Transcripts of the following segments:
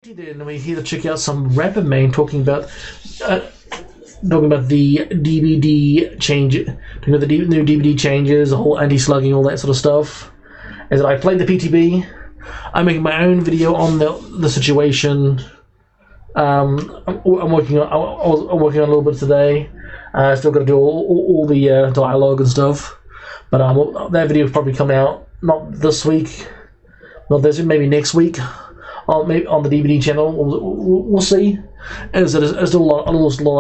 And we're here to check out some rapper main talking about the DBD change, talking about the new DBD changes, the whole anti-slugging, all that sort of stuff. As I played the PTB, I'm making my own video on the situation. I'm working on a little bit today. Still got to do all the dialogue and stuff, but that video will probably come out not this week, not this week, maybe next week. Maybe on the DBD channel, we'll see. There's still a lot of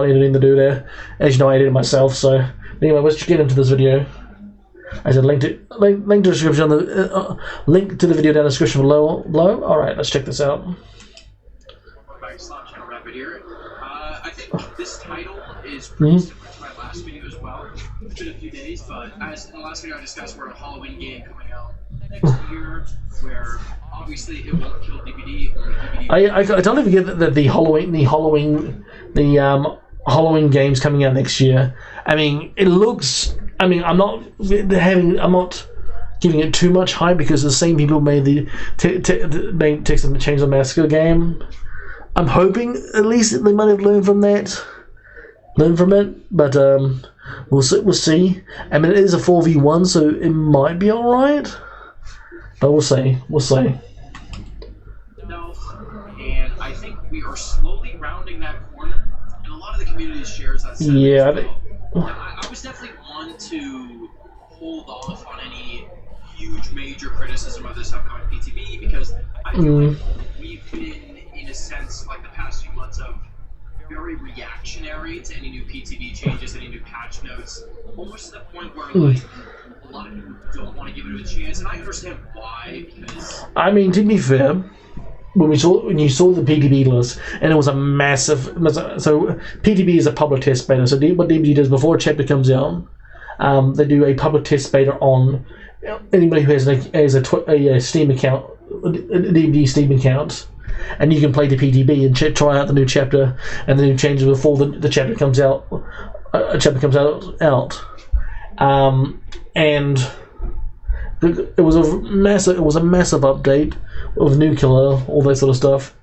editing to do there. As you know, I edit it myself. So anyway, let's get into this video. I said link to the description on the link to the video down in the description below. All right, let's check this out. I think this title is pretty similar to my last video as well. It's been a few days, but as in the last video I discussed, we're a Halloween game coming out next year, where obviously it won't kill DBD. I totally forget that the Halloween game's coming out next year. I mean, it looks. I mean, I'm not giving it too much hype because the same people made the Texas Chainsaw Massacre game. I'm hoping at least they might have learned from it, but we'll see. I mean, it is a 4v1, so it might be all right. But we'll see. No, and I think we are slowly rounding that corner, and a lot of the community shares that sentiment. Yeah. I was definitely one to hold off on any huge major criticism of this upcoming PTB because I feel like we've been, in a sense, like the past few months of very reactionary to any new PTB changes, any new patch notes, almost to the point where like a lot of people don't want to give it a chance, and I understand why. Because I mean, to be fair, when you saw the PTB list, and it was a massive. So PTB is a public test beta. So what DBD does before a chapter comes out, they do a public test beta on anybody who has a Steam account, a DBD Steam account. And you can play the PTB and try out the new chapter and the new changes before the chapter comes out. And it was a massive update with new killer, all that sort of stuff,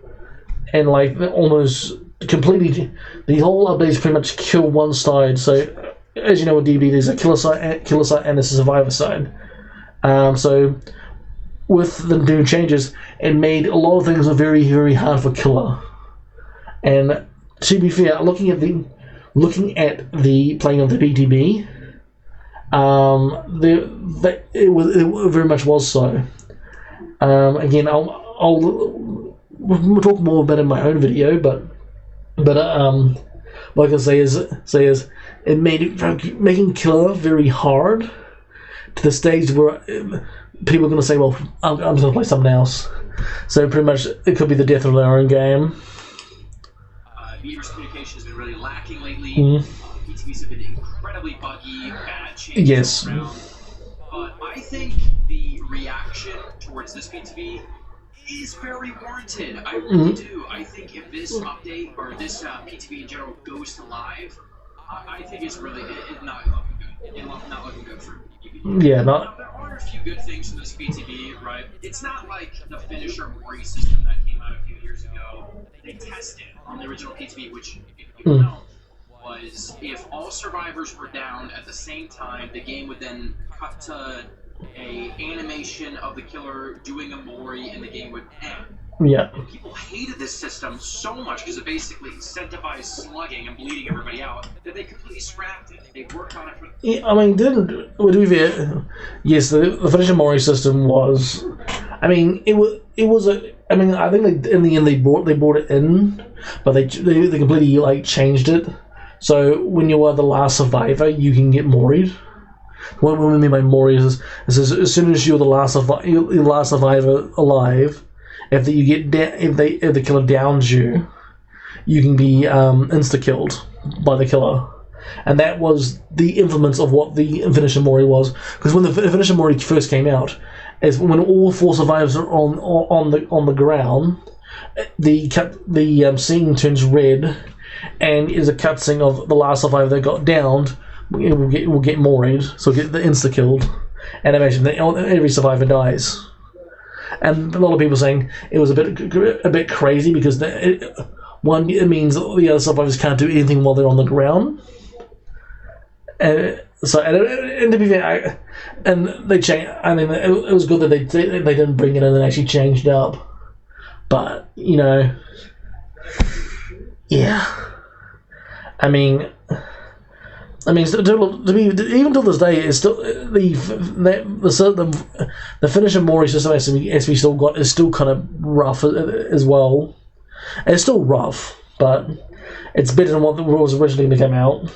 and like almost completely the whole update is pretty much kill one side. So as you know, with DBD, there's a killer side and a survivor side. So with the new changes, it made a lot of things very, very hard for killer. And to be fair, looking at the playing of the PTB, it very much was so. Again, we'll talk more about it in my own video, but what I can say is it made making killer very hard to the stage where people are going to say, well, I'm just going to play something else. So pretty much it could be the death of their own game. Beaver's communication has been really lacking lately. PTBs have been incredibly buggy, bad changes. Yes. Around. But I think the reaction towards this PTB is very warranted. I really do. I think if this update, or this PTB in general, goes to live, I think it's really not looking good. It's not looking good for PTB. Yeah, there are a few good things from this PTB, right? It's not like the finisher Mori system that came out a few years ago. They tested on the original PTB, which, if you know, was if all survivors were down at the same time, the game would then cut to a animation of the killer doing a Mori, and the game would end. Yeah. And people hated this system so much because it basically incentivized slugging and bleeding everybody out that they completely scrapped it. They worked on it for. Yeah, I mean, yes, the finisher Mori system was. I mean, it was a. I mean, I think in the end they brought it in, but they completely changed it. So when you are the last survivor, you can get Mori'd. What I mean by Mori is as soon as you're the last survivor alive, if the killer downs you, you can be insta killed by the killer, and that was the implements of what the finisher Mori was. Because when the finisher Mori first came out, is when all four survivors are on the ground, the scene turns red, and is a cutscene of the last survivor that got downed. Will get Mori'd, so get the insta killed, and imagine that every survivor dies. and a lot of people saying it was a bit crazy because it means the other survivors can't do anything while they're on the ground. And to be fair, and they changed. I mean, it was good that they didn't bring it in and actually changed up. But yeah. Even till this day, it's still the finish of Mori system as we still got is still kind of rough as well. It's still rough, but it's better than what the rules originally came out.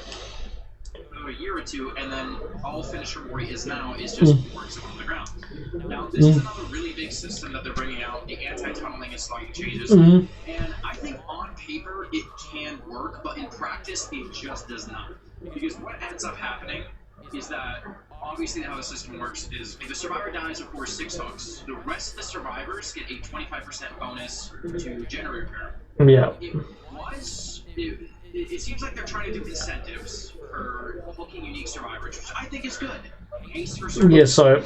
A year or two, and then all finisher Mori is now is just works on the ground. Now this is another really big system that they're bringing out, the anti-tunneling and slugging changes, and I think on paper it can work, but in practice it just does not. Because what ends up happening is that obviously how the system works is if the survivor dies before 6 hooks, the rest of the survivors get a 25% bonus to generate repair. Yeah. It seems like they're trying to do incentives for hooking unique survivors, which I think is good. Ace for survivors. Yeah, so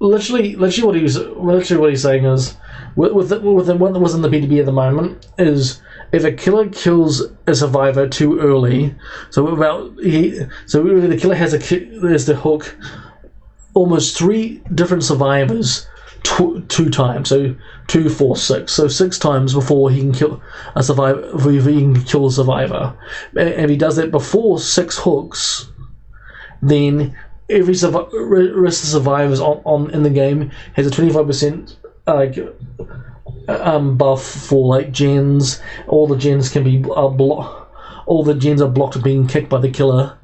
literally what he's saying is with the one that was in the PTB at the moment is if a killer kills a survivor too early, the killer has to hook almost 3 different survivors 2 times, so 2, 4, 6, so 6 times before he can kill a survivor. Before he can kill a survivor, and if he does that before 6 hooks, then every rest of the survivors in the game has a 25% buff for gens. All the gens can be all the gens are blocked from being kicked by the killer,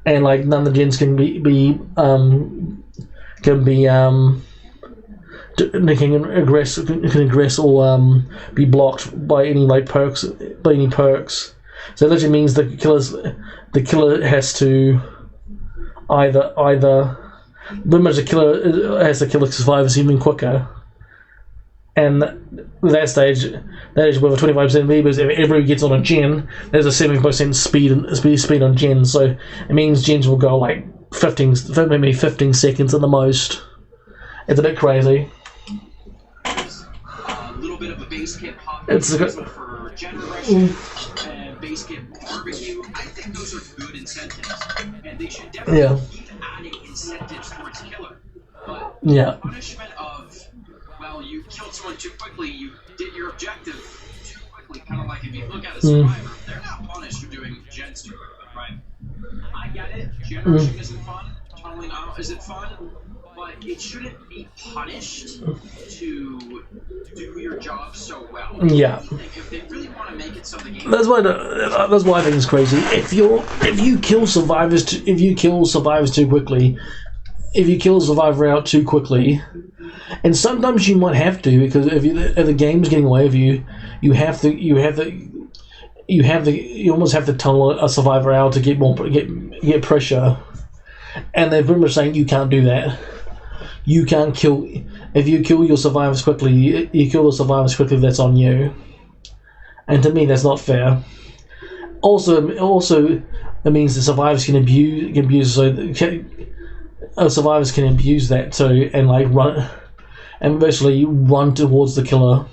and none of the gens can aggress or be blocked by any perks. So it literally means the killer has to either pretty much the killer has to kill survivors even quicker. And that stage with a 25% V, because if everybody gets on a gen, there's a 70% speed on gens. So it means gens will go 15 seconds at the most. It's a bit crazy. A little bit of a base kit pop for gen regression and base kit barbecue. I think those are good incentives, and they should definitely keep adding incentives towards killer. But the punishment of you killed someone too quickly, you did your objective too quickly, kind of like if you look at a survivor, they're not punished for doing gens too quickly, right? I get it, generation isn't fun, tunneling out isn't fun, but it shouldn't be punished to do your job so well. Yeah. If they really want to make it so the game... That's why I think it's crazy. If you kill survivors too quickly, if you kill a survivor out too quickly, and sometimes you might have to, because if the game's getting away with you, you almost have to tunnel a survivor out to get pressure, and they're pretty much saying you can't do that. You can't kill if you kill your survivors quickly. You kill the survivors quickly. That's on you, and to me that's not fair. Also, it means the survivors can abuse survivors can abuse that too, and run. And basically run towards the killer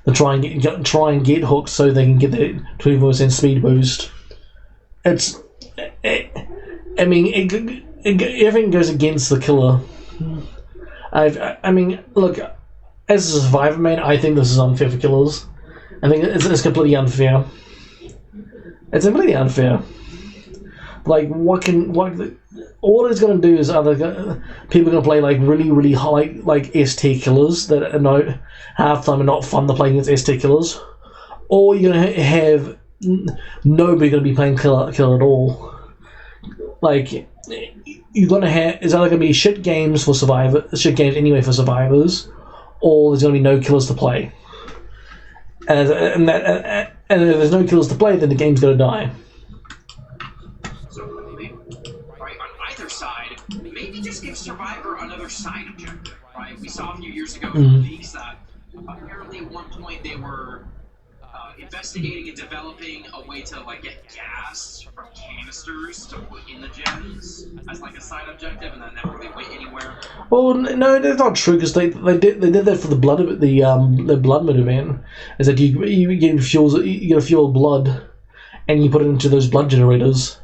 to try and get hooked so they can get that 24% speed boost. Everything goes against the killer. Look, as a survivor man, I think this is unfair for killers. I think it's completely unfair. It's completely unfair. All it's going to do is people are going to play really high ST killers that are half time are not fun to play against ST killers, or you're going to have nobody going to be playing killer at all. You're going to have it's either going to be shit games anyway for survivors, or there's going to be no killers to play. And if there's no killers to play, then the game's going to die. Maybe just give Survivor another side objective, right? We saw a few years ago in the leagues that apparently at one point they were investigating and developing a way to like get gas from canisters to put in the gens as like a side objective, and that never really went anywhere. Well, no, that's not true because they did that for the blood moon event. Is that you get a fuel blood, and you put it into those blood generators.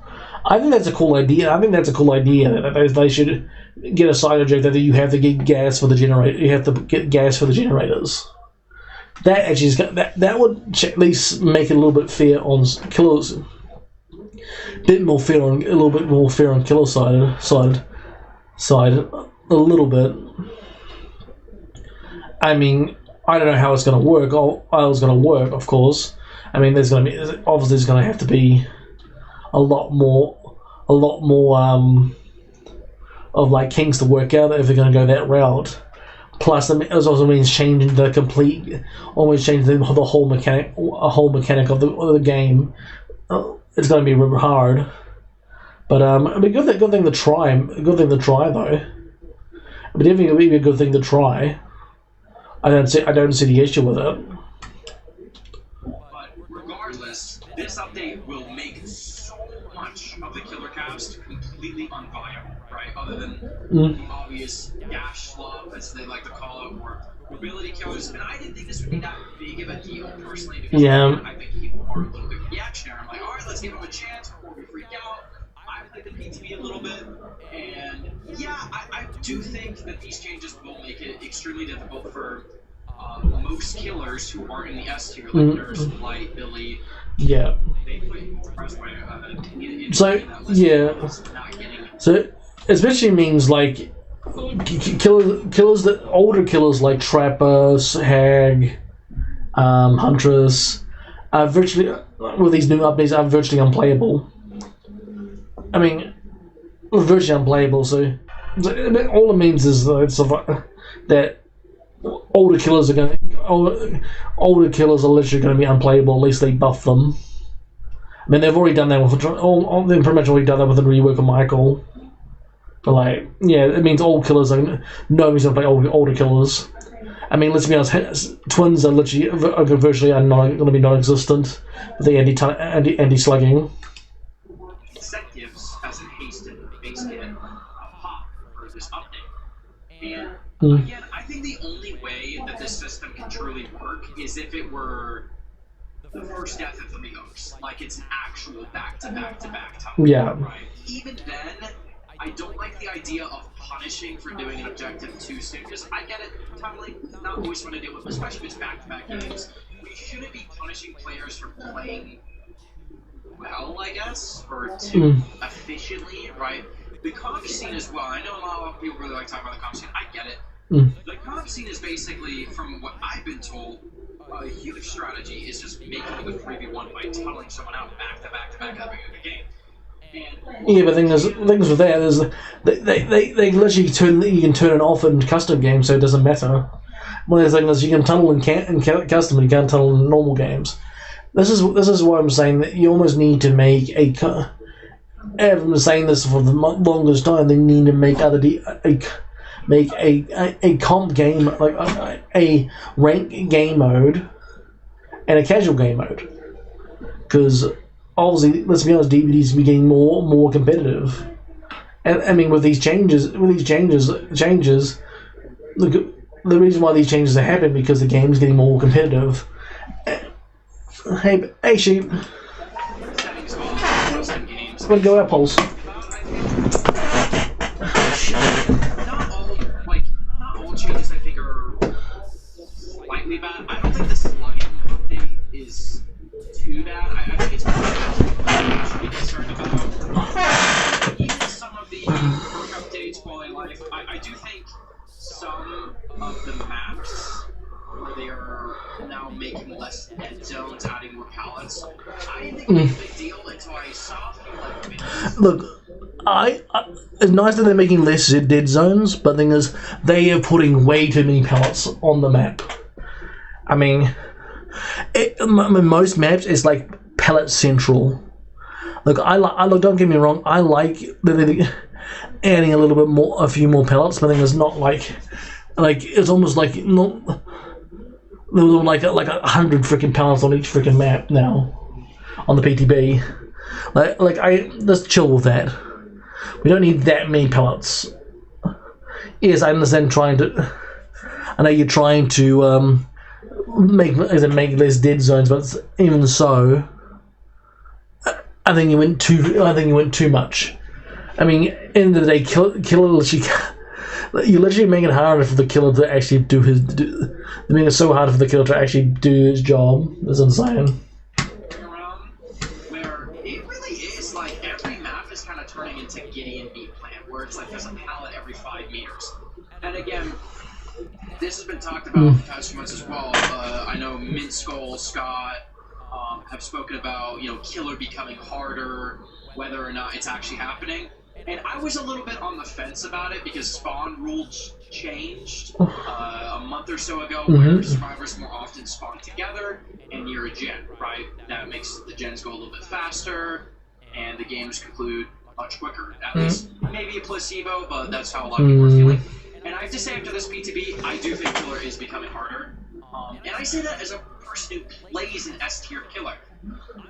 I think that's a cool idea. That they should get a side objective that you have to get gas for the generator. You have to get gas for the generators. That actually that would at least make it a little bit fair on killers. A little bit more fair on killer side a little bit. I mean, I don't know how it's going to work. How it's going to work, of course. I mean, there's going to have to be a lot more of like kinks to work out if they're going to go that route. Plus, it also means changing the whole mechanic of the game. It's going to be really hard, but it'd be a good thing to try. A good thing to try, though. But definitely, it'd be a good thing to try. I don't see the issue with it. But regardless, this update will make so much of the killer cast completely unviable, right? Other than the obvious gash slop, as they like to call it, or mobility killers. And I didn't think this would be that big of a deal, personally, because I think people are a little bit reactionary. I'm like, all right, let's give them a chance before we freak out. I like the PTB a little bit, and yeah, I do think that these changes will make it extremely difficult for most killers who aren't in the S tier, like Nurse, Light, Billy. Yeah. So especially means like older killers like Trappers, Hag, Huntress, are virtually, with these new updates, are virtually unplayable. I mean, virtually unplayable. So all it means is that older killers are literally going to be unplayable. At least they buff them. I mean, they've already done that with they've pretty much already done that with the rework of Michael. But like, yeah, it means old killers are nobody's going to play older killers. I mean, let's be honest, twins are virtually going to be non-existent with the anti-slugging. Incentives as a hasted base kit pop for this update, and again, I think the only way that this system can truly work is if it were the first death of the host, like it's an actual back-to-back-to-back time. Yeah. Right. Even then, I don't like the idea of punishing for doing an objective too soon, because I get it, totally not always want to deal with, especially if it's back-to-back games. We shouldn't be punishing players for playing well, I guess, or too efficiently, right? The comp scene as well. I know a lot of people really like talking about the comp scene. I get it. The comp scene is basically, from what I've been told, a huge strategy is just making it a 3v1 by tunneling someone out back to back to back at the beginning of the game. Yeah, but things with that is they literally you can turn it off in custom games, so it doesn't matter. One of the things is you can tunnel in custom, and you can't tunnel in normal games. This is why I'm saying that you almost need to make I've been saying this for the longest time. They need to make a comp game, like a rank game mode and a casual game mode, because obviously, let's be honest, DBD'S are getting more competitive, and I mean with these changes, the reason why these changes are happening because the game's getting more competitive. Hey sheep, let's go out, Pulse. Changes I think are slightly bad. I don't think the slugging update is too bad. I think it's more that we should be concerned about. Even some of the perk updates, while I like, I do think some of the maps where they are now making less dead zones, adding more pallets, I didn't think it was a big deal until I saw a few like videos. Look, it's nice that they're making less dead zones, but the thing is, they are putting way too many pallets on the map. I mean, most maps is like pallet central. Look, look. Don't get me wrong. I like adding a little bit more, a few more pallets, but the thing is, not like it's almost like not. there was like 100 freaking pallets on each freaking map now on the PTB. Let's chill with that. We don't need that many pallets. Yes, I understand I know you're trying to make less dead zones, but even so, I think you went too much. I mean, at the end of the day, killer literally, you literally make it harder for the killer to actually do his. You make it so hard for the killer to actually do his job. That's insane. Where it really is like every map is kind of turning into Gideon beat plan, where it's like there's a pallet every 5 meters. And again, this has been talked about in the past few months as well. I know Mint Skull, Scott have spoken about killer becoming harder, whether or not it's actually happening. And I was a little bit on the fence about it because spawn rules changed a month or so ago, where survivors more often spawn together and near a gen, right? That makes the gens go a little bit faster, and the games conclude much quicker. At least maybe a placebo, but that's how a lot of people are feeling. And I have to say, after this PTB, I do think killer is becoming harder. And I say that as a person who plays an S-tier killer.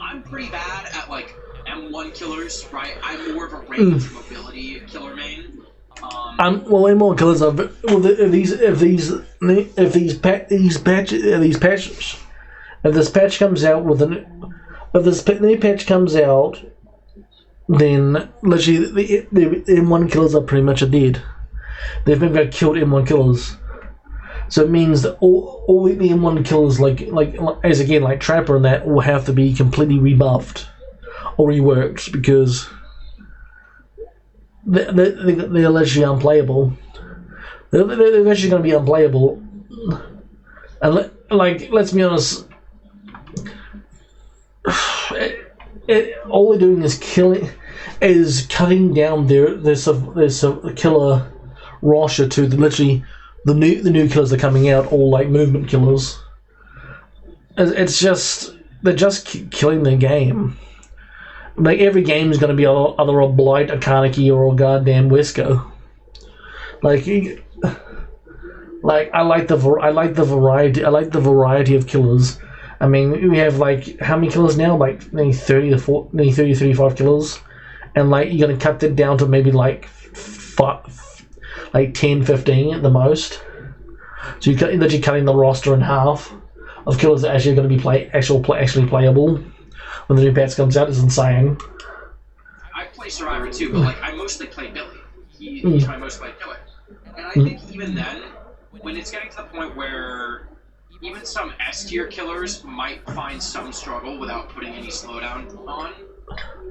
I'm pretty bad at like M1 killers, right? I'm more of a range mobility killer main. Way more killers are. If this patch comes out if this new patch comes out, then literally the M1 killers are pretty much dead. They've been killed M1 killers. So it means that all the M1 killers, like Trapper and that, will have to be completely rebuffed or reworked because they're literally unplayable. They're literally going to be unplayable. And let's be honest, all they're doing is cutting down their killer roster to literally the new killers that are coming out, all like movement killers. It's just they're just killing the game. Like every game is going to be either a Blight, a Kaneki, or a goddamn Wesker. I like the variety. I like the variety of killers. I mean, we have like how many killers now? Like maybe 35 killers, and like you're going to cut that down to maybe like 10, 15 at the most. So you're literally cutting the roster in half of killers that are actually going to be actually playable when the new patch comes out. Is insane. I play Survivor too, but like I mostly play Billy. He's my most played killer, and I think even then, when it's getting to the point where even some S-tier killers might find some struggle without putting any slowdown on.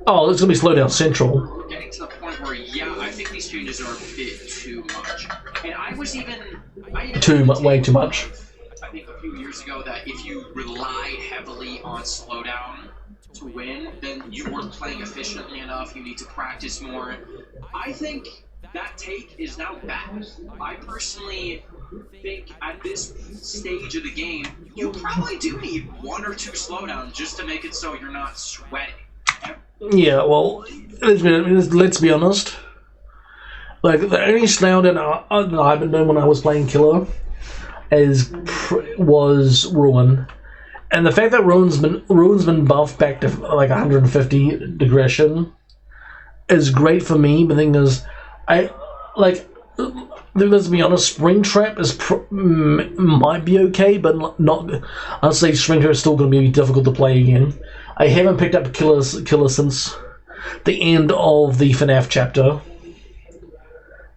Oh, it's going to be slowdown central. We're getting to the point where, I think these changes are a bit too much. And way too much. I think a few years ago that if you relied heavily on slowdown to win, then you weren't playing efficiently enough, you need to practice more. I think that take is now back. I personally think at this stage of the game, you probably do need 1 or 2 slowdowns just to make it so you're not sweating. Yeah, well, let's be honest. Like the only slowdown I've been doing when I was playing killer was Ruin, and the fact that Ruin's been buffed back to like 150 digression is great for me. But the thing is, let's be honest, Springtrap might be okay, but not. I'd say Springtrap is still going to be difficult to play again. I haven't picked up killer since the end of the FNAF chapter.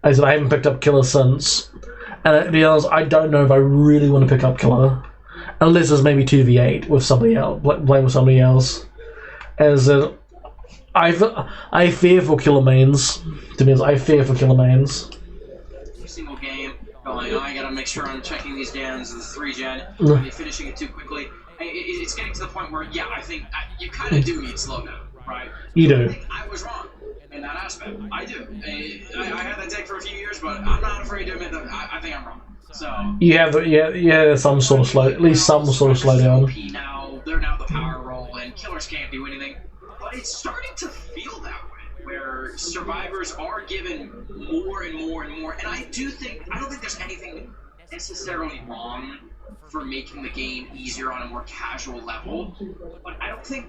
I said I haven't picked up killer since, and to be honest, I don't know if I really want to pick up killer, unless it's maybe 2v8 with somebody else, playing with somebody else. I fear for killer mains. To be honest, I fear for killer mains. Single game, going, I gotta make sure I'm checking these downs in the 3-gen. Are they finishing it too quickly? It's getting to the point where, I think you kind of do need slowdown, right? You do. I think I was wrong in that aspect. I do. I had that take for a few years, but I'm not afraid to admit that I think I'm wrong. So you have some sort of at least some sort of slowdown. Now they're now the power roll, and killers can't do anything. But it's starting to feel that way, where survivors are given more and more and more. And I don't think there's anything necessarily wrong for making the game easier on a more casual level, but I don't think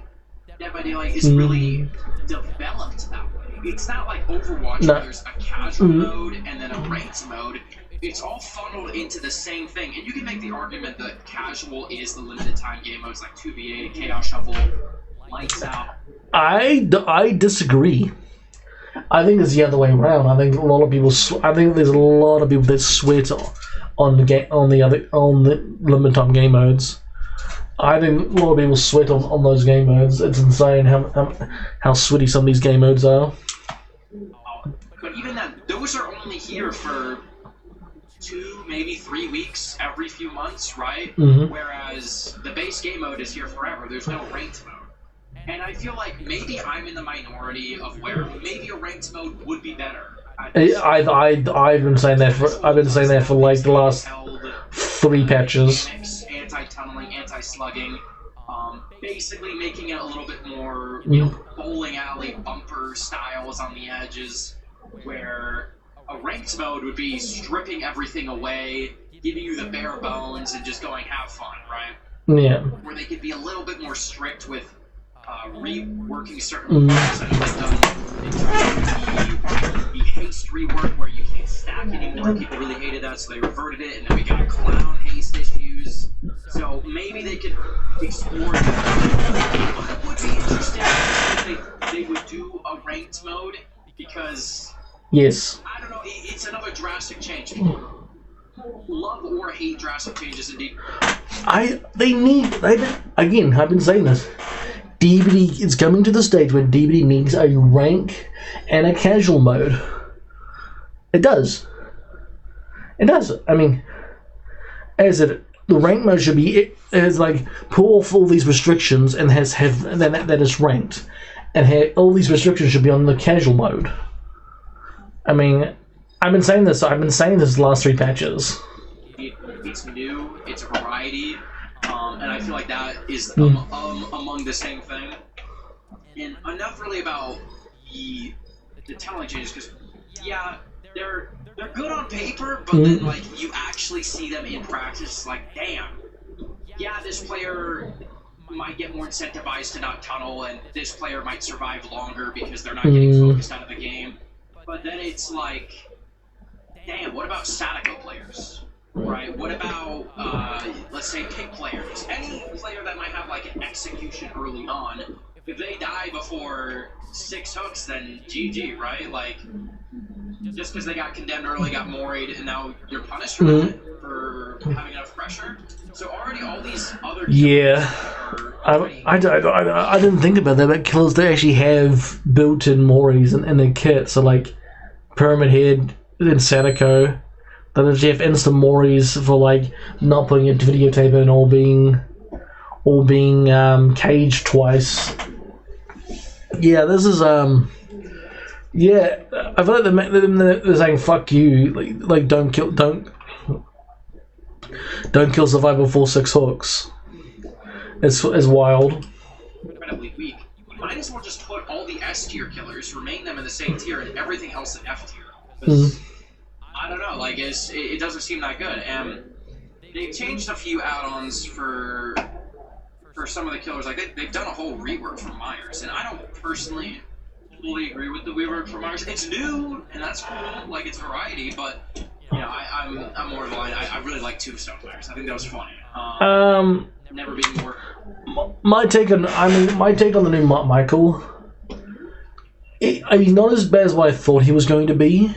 Dead by Daylight is really developed that way. It's not like Overwatch where there's a casual mode and then a ranked mode. It's all funneled into the same thing, and you can make the argument that casual is the limited time game modes like 2v8, Chaos Shuffle, Lights Out. I disagree. I think it's the other way around. I think a lot of people. I think there's a lot of people that sweat on the limited time game modes. I think a lot of people sweat on those game modes. It's insane how sweaty some of these game modes are. But even then, those are only here for 2, maybe 3 weeks every few months, right? Whereas the base game mode is here forever. There's no ranked mode. And I feel like maybe I'm in the minority of where maybe a ranked mode would be better. I've been saying that for like the last 3 patches. Anti-tunneling, anti-slugging, basically making it a little bit more, bowling alley bumper styles on the edges, where a ranked mode would be stripping everything away, giving you the bare bones, and just going have fun, right? Yeah. Where they could be a little bit more strict with reworking certain moves. I know they've done the haste rework where you can't stack anymore. People really hated that, so they reverted it, and then we got clown haste issues. So maybe they could explore that. But it would be interesting if they would do a ranked mode, because yes, I don't know, it's another drastic change. People love or hate drastic changes indeed. Again, I've been saying this. DBD is coming to the stage where DBD needs a rank and a casual mode. It does. It does. I mean, the rank mode should be pull off all these restrictions and that is ranked, and all these restrictions should be on the casual mode. I mean, I've been saying this the last 3 patches. It's new. It's a variety. And I feel like that is among the same thing. And enough really about the talent changes, because yeah, they're good on paper, but then like you actually see them in practice, like damn, yeah, this player might get more incentivized to not tunnel, and this player might survive longer because they're not getting focused out of the game. But then it's like, damn, what about Sadako players? Right, what about, let's say, pick players? Any player that might have, like, an execution early on, if they die before 6 hooks, then GG, right? Like, just because they got condemned early, got moried, and now you're punished for that, for having enough pressure? So already all these other... Yeah. I didn't think about that, but killers, they actually have built-in mories in their kit, so, like, Pyramid Head, then Sadako... That actually have instant mories for like not putting it to videotape and all being caged twice. Yeah, this is yeah. I feel like they're saying fuck you, like don't kill survivor 4-6 hooks. It's wild. Incredibly weak. You might as well just put all the S tier killers, remain them in the same tier, and everything else in F tier. I don't know, like, it doesn't seem that good, and they've changed a few add-ons for some of the killers. Like, they've done a whole rework for Myers, and I don't personally fully agree with the rework for Myers. It's new, and that's cool, like, it's variety, but, you know, I'm more of a line. I really like Tombstone Myers. I think that was funny. Never being more... My take on the new Michael, he's not as bad as what I thought he was going to be.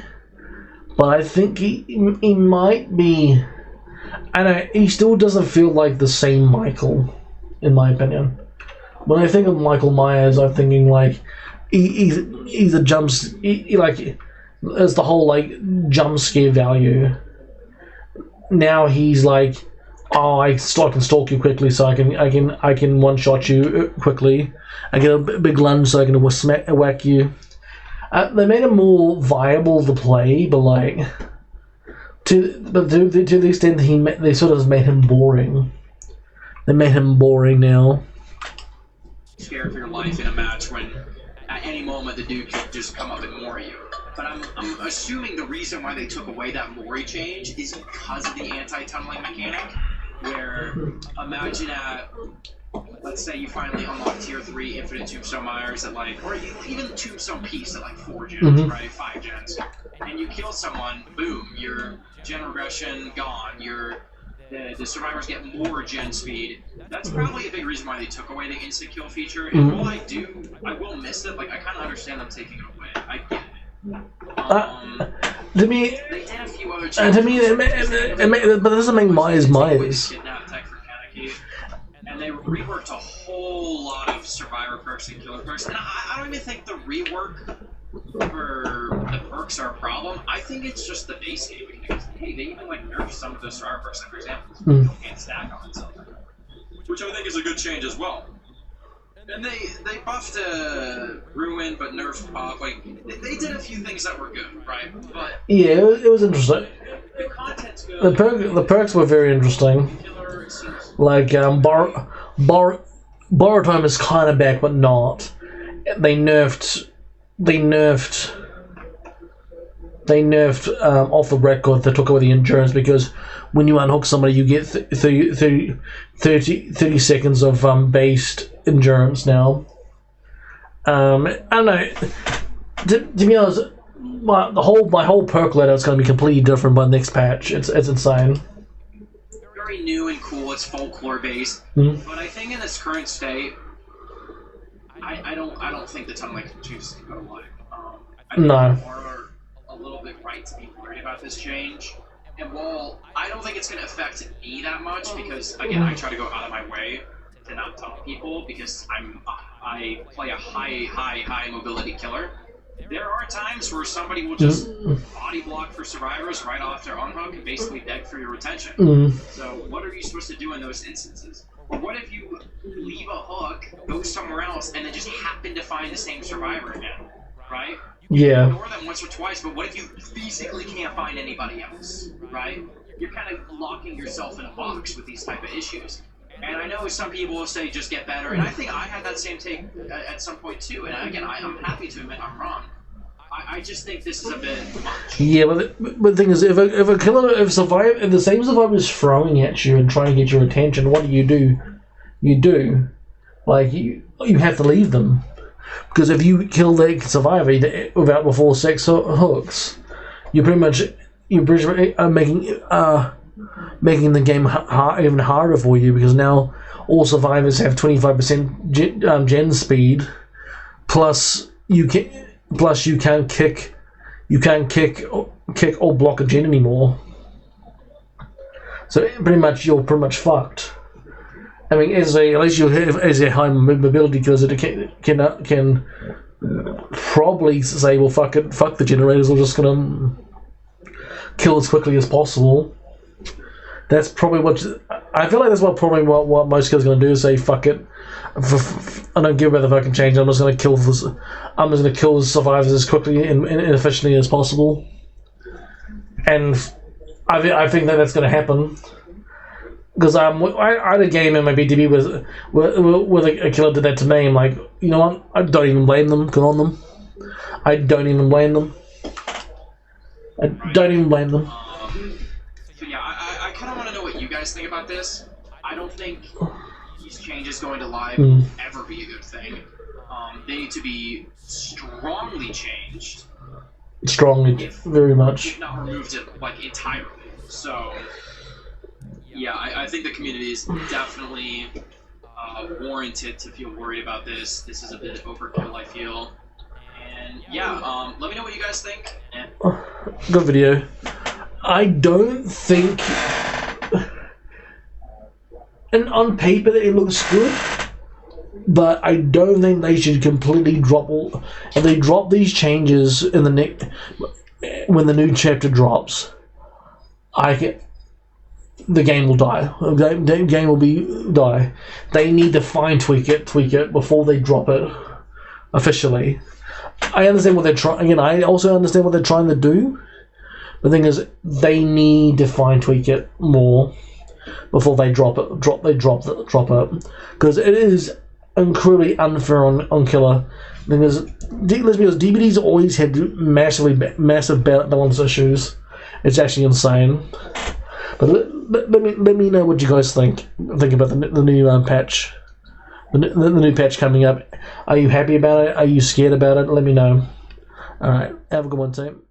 But I think he might be... I know, he still doesn't feel like the same Michael, in my opinion. When I think of Michael Myers, I'm thinking, like, he's a jumps... like, there's the whole, like, jump scare value. Now he's like, oh, I can stalk you quickly, so I can one-shot you quickly. I get a big lunge, so I can whack you. They made him more viable to play, but like to the extent that they sort of made him boring. They made him boring now. Scared for your life in a match when at any moment the dude could just come up and mori you. But I'm assuming the reason why they took away that mori change is because of the anti-tunneling mechanic. where imagine let's say you finally unlock tier 3 infinite tombstone mires at like, or even tombstone piece at like 4 gens, right? 5 gens. And you kill someone, boom, your gen regression gone, the survivors get more gen speed. That's probably a big reason why they took away the instant kill feature. And while I will miss it, like I kind of understand them taking it away. I get it. To me, they did a few other to me, but that doesn't make Myers Myers. And they reworked a whole lot of survivor perks and killer perks. And I don't even think the rework for the perks are a problem. I think it's just the base game. Because, hey, they even like nerfed some of the survivor perks. Like, for example, you can't stack on itself. Which I think is a good change as well. And they buffed Ruin, but nerfed Pop. Like, they did a few things that were good, right? But yeah, it was interesting. The content's good. The perks were very interesting. Like, borrow time is kind of back, but not. They nerfed off the record. They took away the endurance because when you unhook somebody, you get 30 seconds of based endurance now. I don't know. To be honest, my whole perk ladder is going to be completely different by the next patch. It's insane. Very new and cool. It's folklore based, but I think in this current state, I don't think the Tunnel Lake changes can go live. I think people are a little bit right to be worried about this change. And while I don't think it's going to affect me that much, because again, I try to go out of my way to not tunnel people because I play a high mobility killer. There are times where somebody will just body block for survivors right off their unhook and basically beg for your retention. So what are you supposed to do in those instances? Or what if you leave a hook, go somewhere else, and then just happen to find the same survivor again, right? Yeah. Ignore them once or twice, but what if you physically can't find anybody else, right? You're kind of locking yourself in a box with these type of issues. And I know some people will say just get better, and I think I had that same take at some point too. And again, I'm happy to admit I'm wrong. I just think this is a bit much. Yeah, but the thing is, if the same survivor is throwing at you and trying to get your attention, what do? You have to leave them. Because if you kill the survivor without before 6 hooks, you're pretty much making the game even harder for you, because now all survivors have 25% gen speed, plus you can't kick or block a gen anymore. So pretty much you're fucked. I mean, at least you have as a high mobility, because it can probably say, well, fuck the generators, we're just gonna kill as quickly as possible. That's probably what I feel like. That's what most killers are gonna do, is say, fuck it. I don't give about the fucking change. I'm just gonna kill the survivors as quickly and efficiently as possible. And I think that's gonna happen. Because I had a game in my PTB where a killer did that to me. I'm like, you know what? I don't even blame them. Good on them. I don't even blame them. So yeah, I kind of want to know what you guys think about this. I don't think these changes going to live will ever be a good thing. They need to be strongly changed. Strongly, very much. If not removed it like entirely. So. Yeah, I think the community is definitely warranted to feel worried about this. This is a bit overkill, I feel. And yeah, let me know what you guys think. Good video. I don't think, and on paper it looks good, but I don't think they should completely drop all. If they drop these changes in when the new chapter drops, the game will die. The game will die. They need to tweak it before they drop it officially. I understand what they're trying. Again, I also understand what they're trying to do. The thing is, they need to tweak it more before they drop it. Drop it, because it is incredibly unfair on killer. The thing is, let's be honest, DBD'S always had massive balance issues. It's actually insane. But let me know what you guys think about the new patch, the new patch coming up. Are you happy about it? Are you scared about it? Let me know. All right, have a good one, team.